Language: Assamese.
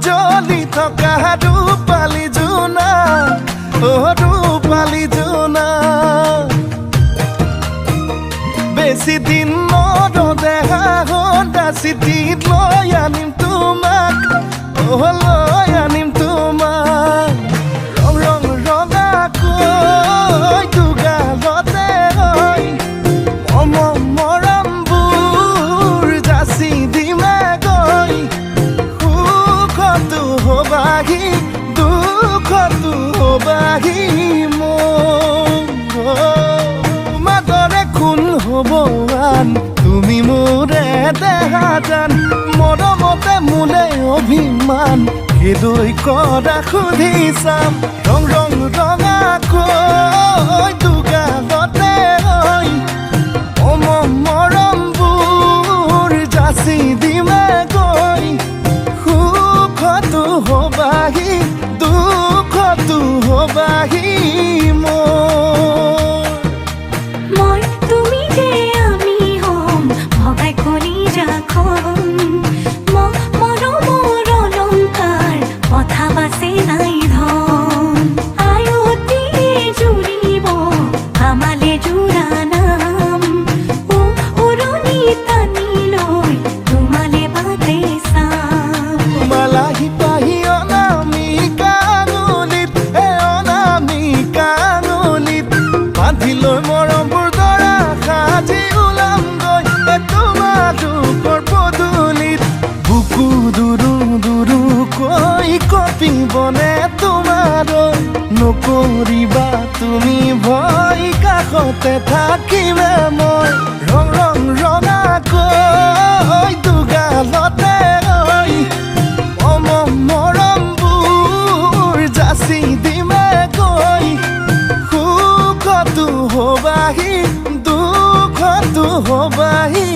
জ্বলি থকা ৰূপালী জোনা ৰূপালী জোনা বেছি দিন নৰদেহা হন্দা চিঠিত লৈ আনিম তোমাক লৈ আনিম তোমাক ৰং ৰং ৰঙাকৈ দুগালতে হয় মৰমবোৰ যাচি দিমে গৈ সুখতো হবাহি দুখতো হবাহি মাতৰে খুন হ'ব আন তুমি মোৰে দেহা জান মৰমতে মোলে অভিমান হৃদয় কৰা সুধি চাম ৰং ৰং ৰঙাকৈ দুগালতে হয় মৰমবোৰ যাচি দিমে গৈ সুখতো হবাহি দুখতো হবাহি মই তুমি যে আমি হম ভগাই কৰি ৰাখম মৰমৰ অলংকাৰ কথা বাচে নাই ধন আয়তি জুৰিব আমালে জোৰা নাম উৰণি টানি লৈ তোমালে বাটে চাম মালাহি পাহি অনামিকা আঙুলিত অনামিকা আঙুলিত বান্ধি লৈ মৰমবোৰ দৰা সাজি ওলামগৈ তোমাৰ ৰূপৰ পদূলিত বুকু দুৰু দুৰুকৈ কঁপিবনে তোমালৈ নকৰিবা তুমি ভয় কাষতে থাকিমে মই ৰং ৰং ৰঙাকৈ দুগালতে হয় মৰমবোৰ যাচি দিমে গৈ সুখতো হবাহি দুখতো হবাহি